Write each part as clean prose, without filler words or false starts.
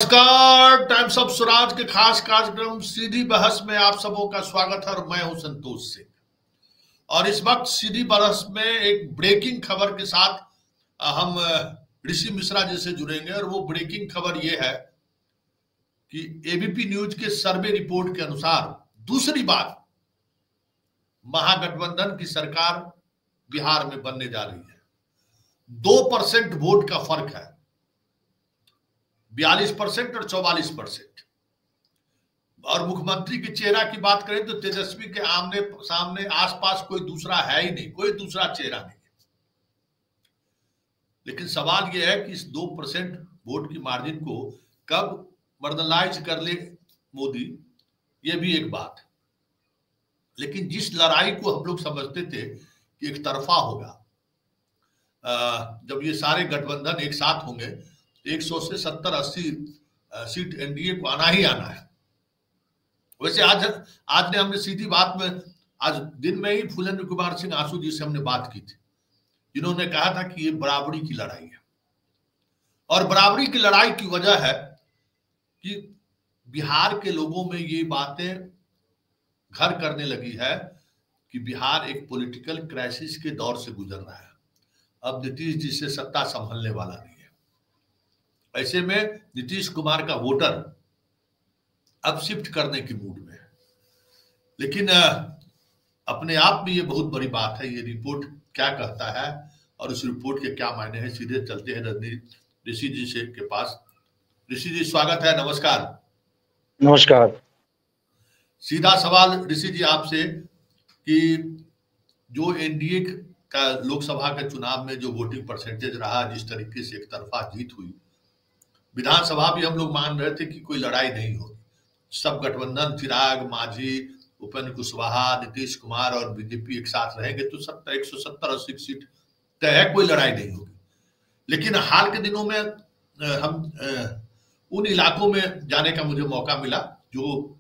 नमस्कार। Times of Swaraj के खास कार्यक्रम सीधी बहस में आप सबों का स्वागत है और मैं हूं संतोष सिंह। और इस वक्त सीधी बहस में एक ब्रेकिंग खबर के साथ हम ऋषि मिश्रा जी से जुड़ेंगे और वो ब्रेकिंग खबर ये है कि एबीपी न्यूज के सर्वे रिपोर्ट के अनुसार दूसरी बार महागठबंधन की सरकार बिहार में बनने जा रही है। 2% वोट का फर्क है, 42% और 44%। और मुख्यमंत्री के चेहरा की बात करें तो तेजस्वी के आमने सामने आसपास कोई दूसरा है ही नहीं, कोई दूसरा चेहरा नहीं। लेकिन सवाल यह है कि इस 2% वोट की मार्जिन को कब मार्जिनलाइज कर ले मोदी, यह भी एक बात है। लेकिन जिस लड़ाई को हम लोग समझते थे कि एक तरफा होगा, जब ये सारे गठबंधन एक साथ होंगे 100 से 70-80 सीट एनडीए को आना ही आना है। वैसे आज ने हमने सीधी बात में आज दिन में ही फूलेंद्र कुमार सिंह आंसू जी से हमने बात की थी, जिन्होंने कहा था कि ये बराबरी की लड़ाई है। और बराबरी की लड़ाई की वजह है कि बिहार के लोगों में ये बातें घर करने लगी है कि बिहार एक पॉलिटिकल क्राइसिस के दौर से गुजर रहा है। अब नीतीश जी से सत्ता संभलने वाला नहीं है। ऐसे में नीतीश कुमार का वोटर अब शिफ्ट करने की मूड में है। लेकिन अपने आप में ये बहुत बड़ी बात है। ये रिपोर्ट क्या कहता है और उस रिपोर्ट के क्या मायने हैं, सीधे चलते हैं ऋषि जी से के पास। ऋषि जी स्वागत है, नमस्कार। नमस्कार। सीधा सवाल ऋषि जी आपसे कि जो एनडीए का लोकसभा के चुनाव में जो वोटिंग परसेंटेज रहा, जिस तरीके से एक तरफा जीत हुई, विधानसभा भी हम लोग मान रहे थे कि कोई लड़ाई नहीं होगी, सब गठबंधन चिराग, मांझी, उपेंद्र कुशवाहा, नीतीश कुमार और बीजेपी एक साथ रहेंगे तो 170-80 सीट तय है, कोई लड़ाई नहीं होगी। लेकिन हाल के दिनों में हम उन इलाकों में जाने का मुझे मौका मिला जो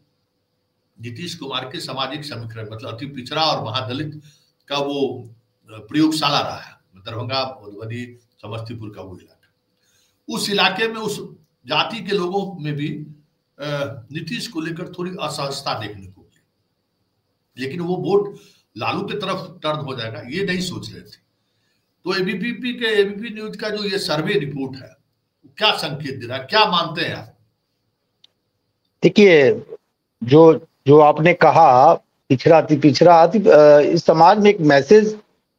नीतीश कुमार के सामाजिक समीकरण, मतलब अति पिछड़ा और महादलित का वो प्रयोगशाला रहा है। दरभंगा, मधुबनी, समस्तीपुर का वो इलाका, उस इलाके में उस जाति के लोगों में भी नीतीश को लेकर थोड़ी असहजता देखने को मिली। लेकिन वो वोट लालू की तरफ टर्न हो जाएगा ये नहीं सोच रहे थे। तो एबीपी न्यूज का जो ये सर्वे रिपोर्ट है क्या संकेत दे रहा है, क्या मानते हैं आप? देखिए, जो आपने कहा पिछड़ा इस समाज में एक मैसेज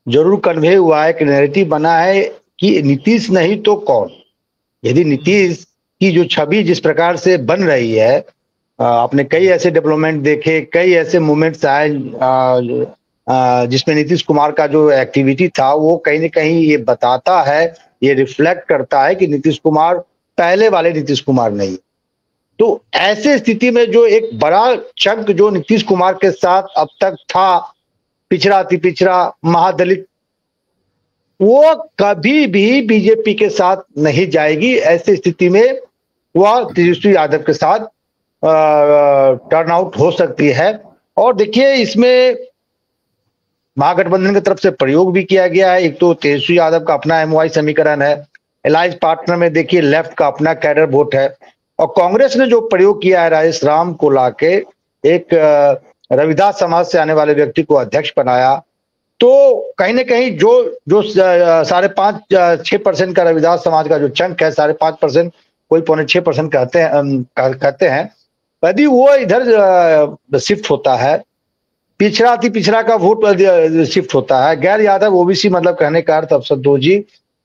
जरूर कन्वे हुआ है, एक नैरेटिव बना है कि नीतीश नहीं तो कौन। यदि नीतीश की जो छवि जिस प्रकार से बन रही है, आपने कई ऐसे डेवलपमेंट देखे, कई ऐसे मूवमेंट्स आए जिसमें नीतीश कुमार का जो एक्टिविटी था वो कहीं ना कहीं ये बताता है, ये रिफ्लेक्ट करता है कि नीतीश कुमार पहले वाले नीतीश कुमार नहीं। तो ऐसे स्थिति में जो एक बड़ा चंक जो नीतीश कुमार के साथ अब तक था, पिछड़ा अति पिछड़ा महादलित, वो कभी भी बीजेपी के साथ नहीं जाएगी। ऐसी स्थिति में वह तेजस्वी यादव के साथ टर्न आउट हो सकती है। और देखिए, इसमें महागठबंधन की तरफ से प्रयोग भी किया गया है। एक तो तेजस्वी यादव का अपना एमओआई समीकरण है, अलायंस पार्टनर में देखिए लेफ्ट का अपना कैडर वोट है, और कांग्रेस ने जो प्रयोग किया है राजेश राम को लाके एक रविदास समाज से आने वाले व्यक्ति को अध्यक्ष बनाया, तो कहीं ना कहीं जो 5.5-6% का रविदास समाज का जो चंक है, 5.5%, कोई 5.6% कहते हैं, यदि वो इधर शिफ्ट होता है, पिछड़ा अति पिछड़ा का वोट शिफ्ट होता है, गैर यादव ओबीसी, मतलब कहने का अर्थ संतोष जी,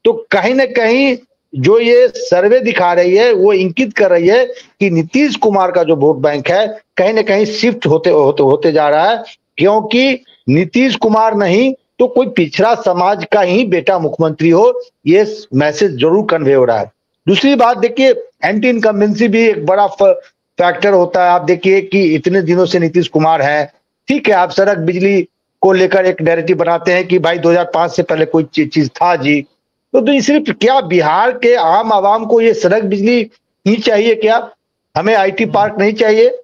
तो कहीं ना कहीं जो ये सर्वे दिखा रही है वो इंगित कर रही है कि नीतीश कुमार का जो वोट बैंक है कहीं ना कहीं शिफ्ट होते जा रहा है, क्योंकि नीतीश कुमार नहीं तो कोई पिछड़ा समाज का ही बेटा मुख्यमंत्री हो, ये मैसेज जरूर कन्वे हो रहा है। दूसरी बात देखिए, एंटी इनकम्बेंसी भी एक बड़ा फैक्टर होता है। आप देखिए कि इतने दिनों से नीतीश कुमार है, ठीक है, आप सड़क बिजली को लेकर एक नैरेटिव बनाते हैं कि भाई 2005 से पहले कोई चीज था जी, तो सिर्फ क्या बिहार के आम आवाम को ये सड़क बिजली ही चाहिए क्या? हमें आईटी पार्क नहीं चाहिए,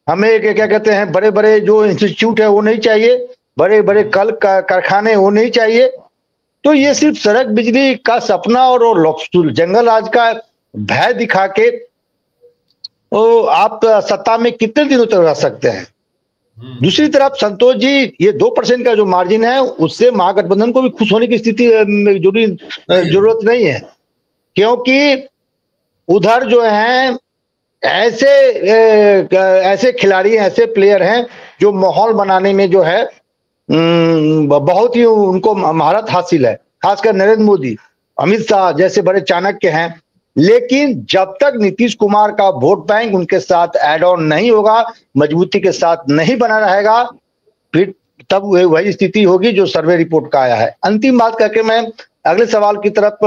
हमें क्या कहते हैं बड़े बड़े जो इंस्टीट्यूट है वो नहीं चाहिए, बड़े बड़े कल कारखाने वो नहीं चाहिए। तो ये सिर्फ सड़क बिजली का सपना और जंगल राज का भय दिखा के तो आप सत्ता में कितने दिनों तक रह सकते हैं। दूसरी तरफ संतोष जी, ये 2% का जो मार्जिन है उससे महागठबंधन को भी खुश होने की स्थिति जरूरत नहीं है, क्योंकि उधर जो है ऐसे खिलाड़ी, ऐसे प्लेयर हैं जो माहौल बनाने में जो है बहुत ही उनको महारत हासिल है, खासकर नरेंद्र मोदी, अमित शाह जैसे बड़े चाणक्य हैं। लेकिन जब तक नीतीश कुमार का वोट बैंक उनके साथ एड ऑन नहीं होगा, मजबूती के साथ नहीं बना रहेगा, फिर तब वही स्थिति होगी जो सर्वे रिपोर्ट का आया है। अंतिम बात करके मैं अगले सवाल की तरफ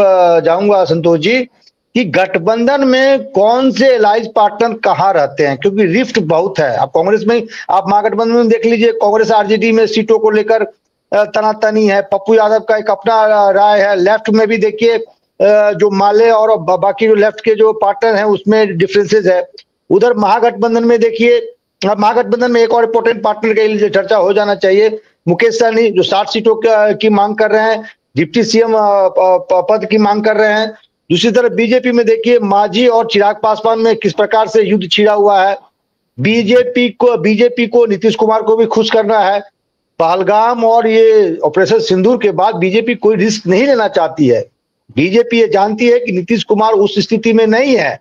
जाऊंगा संतोष जी, कि गठबंधन में कौन से एलाइज पार्टनर कहाँ रहते हैं, क्योंकि रिफ्ट बहुत है। अब कांग्रेस में, आप महागठबंधन में देख लीजिए, कांग्रेस आरजेडी में सीटों को लेकर तनातनी है। पप्पू यादव का एक अपना राय है। लेफ्ट में भी देखिए जो माले और बाकी जो लेफ्ट के जो पार्टनर हैं उसमें डिफरेंसेस है। उधर महागठबंधन में देखिए, अब महागठबंधन में एक और इंपॉर्टेंट पार्टनर के लिए चर्चा हो जाना चाहिए, मुकेश सहनी जो 60 सीटों की मांग कर रहे हैं, डिप्टी सीएम पद की मांग कर रहे हैं। दूसरी तरफ बीजेपी में देखिए मांझी और चिराग पासवान में किस प्रकार से युद्ध छिड़ा हुआ है। बीजेपी को नीतीश कुमार को भी खुश करना है। पहलगाम और ये ऑपरेशन सिंदूर के बाद बीजेपी कोई रिस्क नहीं लेना चाहती है। बीजेपी ये जानती है कि नीतीश कुमार उस स्थिति में नहीं है,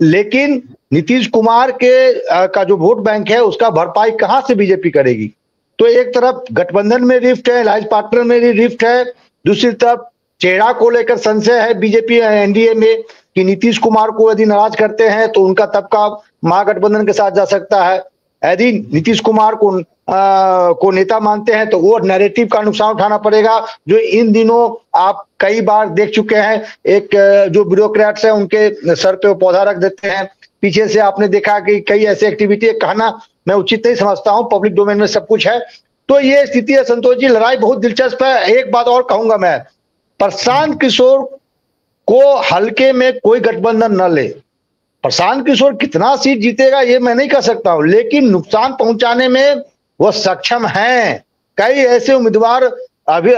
लेकिन नीतीश कुमार का जो वोट बैंक है उसका भरपाई कहां से बीजेपी करेगी। तो एक तरफ गठबंधन में रिफ्ट है, अलायंस पार्टनर में भी रिफ्ट है, दूसरी तरफ चेहरा को लेकर संशय है बीजेपी एनडीए में कि नीतीश कुमार को यदि नाराज करते हैं तो उनका तबका महागठबंधन के साथ जा सकता है। यदि नीतीश कुमार को नेता मानते हैं तो वो नैरेटिव का नुकसान उठाना पड़ेगा, जो इन दिनों आप कई बार देख चुके हैं। एक जो ब्यूरोक्रेट्स हैं उनके सर पे वो पौधा रख देते हैं, पीछे से आपने देखा कि कई ऐसी एक्टिविटी, कहना मैं उचित नहीं समझता हूं, पब्लिक डोमेन में सब कुछ है। तो ये स्थिति है संतोष जी, लड़ाई बहुत दिलचस्प है। एक बात और कहूंगा मैं, प्रशांत किशोर को हल्के में कोई गठबंधन न ले। प्रशांत किशोर कितना सीट जीतेगा ये मैं नहीं कह सकता हूं, लेकिन नुकसान पहुंचाने में वो सक्षम हैं। कई ऐसे उम्मीदवार अभी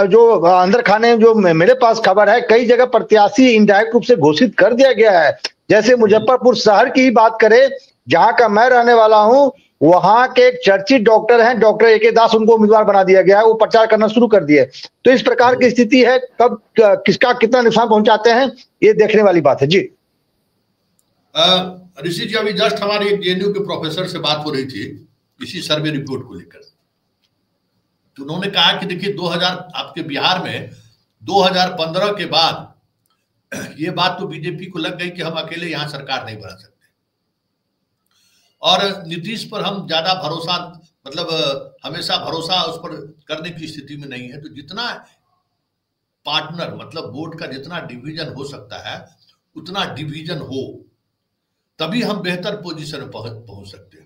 जो अंदर खाने, जो मेरे पास खबर है, कई जगह प्रत्याशी इनडायरेक्ट रूप से घोषित कर दिया गया है। जैसे मुजफ्फरपुर शहर की ही बात करें, जहां का मैं रहने वाला हूं, वहां के एक चर्चित डॉक्टर हैं, डॉक्टर ए के दास, उनको उम्मीदवार बना दिया गया है, वो प्रचार करना शुरू कर दिए। तो इस प्रकार की स्थिति है, कब किसका कितना नुकसान पहुंचाते हैं ये देखने वाली बात है। जी ऋषि जी, अभी जस्ट हमारे एक जेएनयू के प्रोफेसर से बात हो रही थी इसी सर्वे रिपोर्ट को लेकर, तो उन्होंने कहा कि देखिए 2000 आपके बिहार में 2015 के बाद ये बात तो बीजेपी को लग गई कि हम अकेले यहां सरकार नहीं बना सकते, और नीतीश पर हम ज्यादा भरोसा, मतलब हमेशा भरोसा उस पर करने की स्थिति में नहीं है। तो जितना पार्टनर, मतलब वोट का जितना डिवीजन हो सकता है उतना डिवीजन हो, तभी हम बेहतर पोजीशन में पहुंच सकते हैं।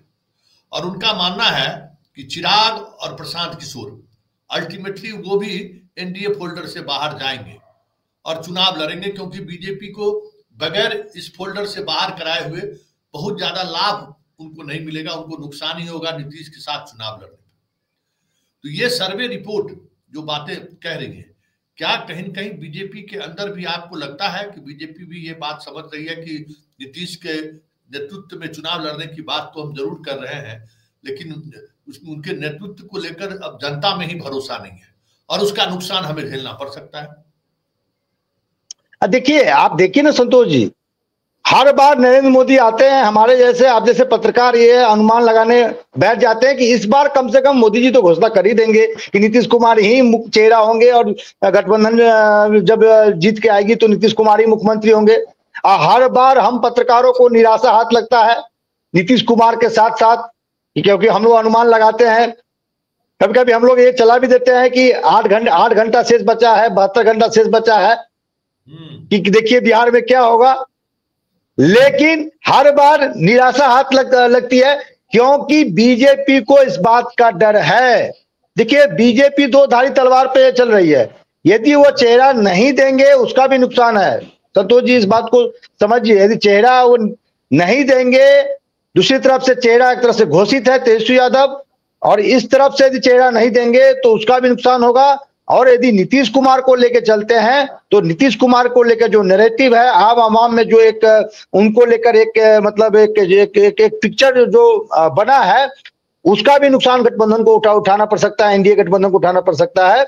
और उनका मानना है कि चिराग और प्रशांत किशोर अल्टीमेटली वो भी एनडीए फोल्डर से बाहर जाएंगे और चुनाव लड़ेंगे, क्योंकि बीजेपी को बगैर इस फोल्डर से बाहर कराए हुए बहुत ज्यादा लाभ उनको नहीं मिलेगा, उनको नुकसान ही होगा नीतीश के साथ चुनाव लड़ने में। तो ये सर्वे रिपोर्ट जो बातें कह रही है, क्या कहीं न कहीं बीजेपी के अंदर भी आपको लगता है कि बीजेपी भी ये बात समझ रही है कि नीतीश के नेतृत्व में चुनाव लड़ने की बात तो हम जरूर कर रहे हैं, लेकिन उसमें उनके नेतृत्व को लेकर अब जनता में ही भरोसा नहीं है और उसका नुकसान हमें झेलना पड़ सकता है। देखिए, आप देखिए ना संतोष जी, हर बार नरेंद्र मोदी आते हैं, हमारे जैसे, आप जैसे पत्रकार ये अनुमान लगाने बैठ जाते हैं कि इस बार कम से कम मोदी जी तो घोषणा कर ही देंगे कि नीतीश कुमार ही मुख्य चेहरा होंगे और गठबंधन जब जीत के आएगी तो नीतीश कुमार ही मुख्यमंत्री होंगे। हर बार हम पत्रकारों को निराशा हाथ लगता है नीतीश कुमार के साथ साथ, क्योंकि हम लोग अनुमान लगाते हैं, कभी कभी हम लोग ये चला भी देते हैं कि 8 घंटा शेष बचा है, 72 घंटा शेष बचा है, कि देखिए बिहार में क्या होगा। लेकिन हर बार निराशा हाथ लगती है, क्योंकि बीजेपी को इस बात का डर है। देखिए, बीजेपी दो धारी तलवार पे चल रही है। यदि वो चेहरा नहीं देंगे उसका भी नुकसान है। संतोष जी, इस बात को समझिए, यदि चेहरा वो नहीं देंगे, दूसरी तरफ से चेहरा एक तरफ से घोषित है तेजस्वी यादव, और इस तरफ से यदि चेहरा नहीं देंगे तो उसका भी नुकसान होगा। और यदि नीतीश कुमार को लेकर चलते हैं तो नीतीश कुमार को लेकर जो नैरेटिव है आम आवाम में, जो एक उनको लेकर एक मतलब एक पिक्चर जो बना है, उसका भी नुकसान गठबंधन को उठाना पड़ सकता है, एनडीए गठबंधन को उठाना पड़ सकता है।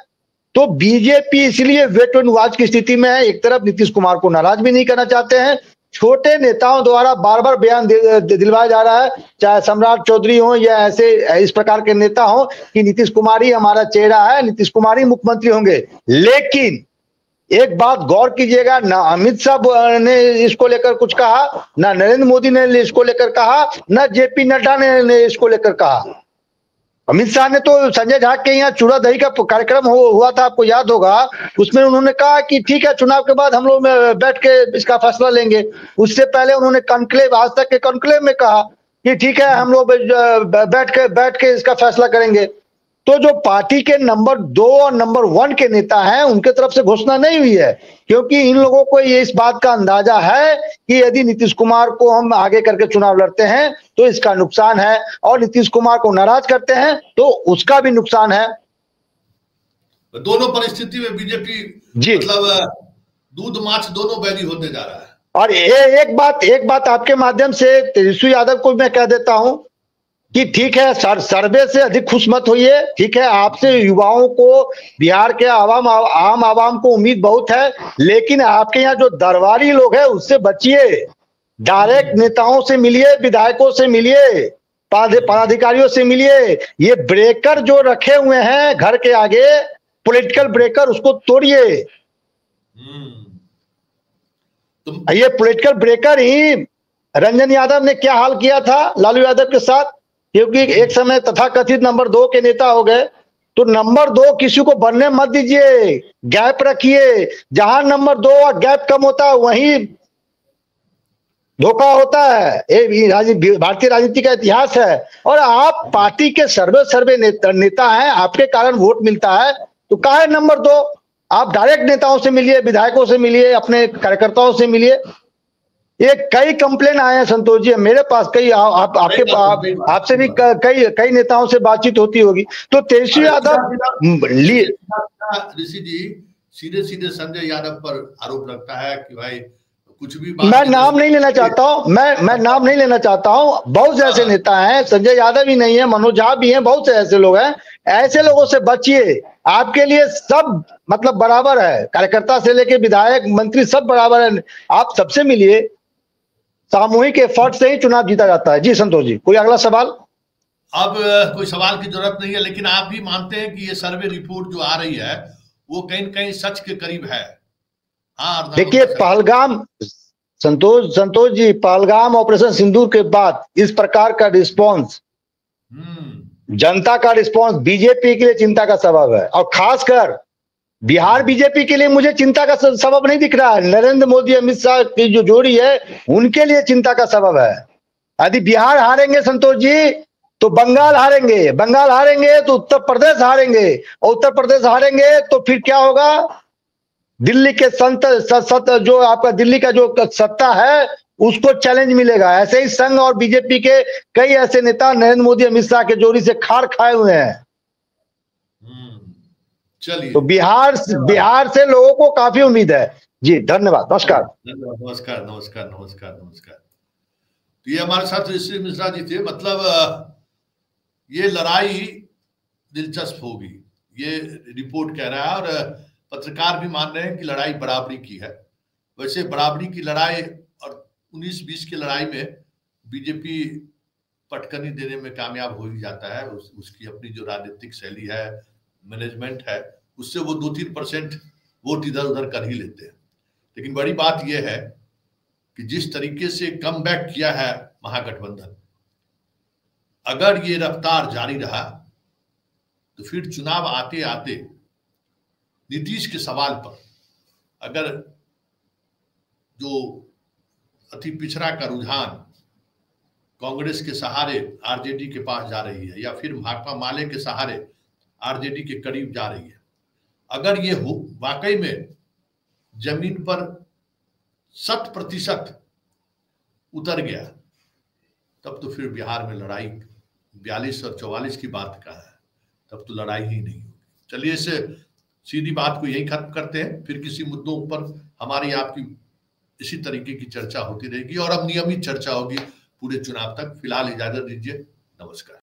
तो बीजेपी इसलिए वेट एंड वॉच की स्थिति में है। एक तरफ नीतीश कुमार को नाराज भी नहीं करना चाहते हैं, छोटे नेताओं द्वारा बार बार बयान दिलवाया जा रहा है, चाहे सम्राट चौधरी हो या ऐसे इस प्रकार के नेता हो कि नीतीश कुमार ही हमारा चेहरा है, नीतीश कुमार ही मुख्यमंत्री होंगे। लेकिन एक बात गौर कीजिएगा, ना अमित शाह ने इसको लेकर कुछ कहा, ना नरेंद्र मोदी ने इसको लेकर कहा, ना जेपी नड्डा ने इसको लेकर कहा। अमित शाह ने तो संजय झा के यहाँ चूड़ा दही का कार्यक्रम हुआ था, आपको याद होगा, उसमें उन्होंने कहा कि ठीक है चुनाव के बाद हम लोग बैठ के इसका फैसला लेंगे। उससे पहले उन्होंने कॉन्क्लेव, आज तक के कॉन्क्लेव में कहा कि ठीक है हम लोग बैठ के इसका फैसला करेंगे। तो जो पार्टी के नंबर 2 और नंबर 1 के नेता हैं, उनके तरफ से घोषणा नहीं हुई है, क्योंकि इन लोगों को ये इस बात का अंदाजा है कि यदि नीतीश कुमार को हम आगे करके चुनाव लड़ते हैं तो इसका नुकसान है, और नीतीश कुमार को नाराज करते हैं तो उसका भी नुकसान है। दोनों परिस्थिति में बीजेपी जी मतलब दूध माछ दोनों बैरी होते जा रहा है। और एक बात आपके माध्यम से तेजस्वी यादव को मैं कह देता हूं कि ठीक है, सर्वे से अधिक खुश मत होइए। ठीक है, आपसे युवाओं को, बिहार के आम आवाम को उम्मीद बहुत है, लेकिन आपके यहाँ जो दरबारी लोग हैं उससे बचिए। डायरेक्ट नेताओं से मिलिए, विधायकों से मिलिए, पदाधिकारियों से मिलिए। ये ब्रेकर जो रखे हुए हैं घर के आगे, पॉलिटिकल ब्रेकर, उसको तोड़िए। ये पॉलिटिकल ब्रेकर ही रंजन यादव ने क्या हाल किया था लालू यादव के साथ, क्योंकि एक समय तथाकथित नंबर 2 के नेता हो गए। तो नंबर 2 किसी को बनने मत दीजिए, गैप रखिए। जहां नंबर 2 और गैप कम होता है वहीं धोखा होता है। ये भारतीय राजनीति का इतिहास है। और आप पार्टी के सर्वे नेता हैं, आपके कारण वोट मिलता है, तो काहे नंबर 2? आप डायरेक्ट नेताओं से मिलिए, विधायकों से मिलिए, अपने कार्यकर्ताओं से मिलिए। ये कई कंप्लेन आए हैं संतोष जी मेरे पास, कई आपसे भी कई नेताओं से बातचीत होती होगी। तो तेजस्वी यादव ऋषि जी सीधे सीधे संजय यादव पर आरोप रखता है कि भाई कुछ भी मैं नाम नहीं लेना चाहता हूं, मैं नाम नहीं लेना चाहता हूं। बहुत से ऐसे नेता हैं, संजय यादव ही नहीं है, मनोज झा भी हैं, बहुत से ऐसे लोग हैं। ऐसे लोगों से बचिए। आपके लिए सब मतलब बराबर है, कार्यकर्ता से लेके विधायक, मंत्री सब बराबर है। आप सबसे मिलिए, सामूहिक एफर्ट से ही चुनाव जीता जाता है। जी संतोष जी, कोई अगला सवाल? अब कोई सवाल की जरूरत नहीं है, लेकिन आप भी मानते हैं कि ये सर्वे रिपोर्ट जो आ रही है वो कहीं न कहीं सच के करीब है? हाँ, देखिए पहलगाम, संतोष जी, पहलगाम ऑपरेशन सिंदूर के बाद इस प्रकार का रिस्पॉन्स, जनता का रिस्पॉन्स बीजेपी के लिए चिंता का सबब है। और खासकर बिहार बीजेपी के लिए मुझे चिंता का सबब नहीं दिख रहा है। नरेंद्र मोदी अमित शाह की जो जोड़ी है उनके लिए चिंता का सबब है। यदि बिहार हारेंगे संतोष जी तो बंगाल हारेंगे, बंगाल हारेंगे तो उत्तर प्रदेश हारेंगे, और उत्तर प्रदेश हारेंगे तो फिर क्या होगा? दिल्ली के जो आपका दिल्ली का जो सत्ता है उसको चैलेंज मिलेगा। ऐसे ही संघ और बीजेपी के कई ऐसे नेता नरेंद्र मोदी अमित शाह के जोड़ी से खार खाए हुए हैं। चलिए, तो बिहार से लोगों को काफी उम्मीद है। जी धन्यवाद, नमस्कार। नमस्कार नमस्कार नमस्कार नमस्कार। तो ये हमारे साथ ऋषि मिश्रा जी थे। मतलब ये लड़ाई दिलचस्प होगी, ये रिपोर्ट कह रहा है, और पत्रकार भी मान रहे हैं कि लड़ाई बराबरी की है। वैसे बराबरी की लड़ाई और 19-20 की लड़ाई में बीजेपी पटकनी देने में कामयाब हो ही जाता है। उसकी अपनी जो राजनीतिक शैली है, मैनेजमेंट है, उससे वो 2-3% वोट इधर उधर कर ही लेते हैं। लेकिन बड़ी बात यह है कि जिस तरीके से कम बैक किया है महागठबंधन, अगर ये रफ्तार जारी रहा तो फिर चुनाव आते आते नीतीश के सवाल पर अगर जो अति पिछड़ा का रुझान कांग्रेस के सहारे आरजेडी के पास जा रही है, या फिर भाकपा माले के सहारे आरजेडी के करीब जा रही है, अगर ये हो वाकई में जमीन पर 100% उतर गया, तब तो फिर बिहार में लड़ाई 42 और 44 की बात का है, तब तो लड़ाई ही नहीं होगी। चलिए, इसे सीधी बात को यही खत्म करते हैं, फिर किसी मुद्दों पर हमारी आपकी इसी तरीके की चर्चा होती रहेगी और अब नियमित चर्चा होगी पूरे चुनाव तक। फिलहाल इजाजत दीजिए, नमस्कार।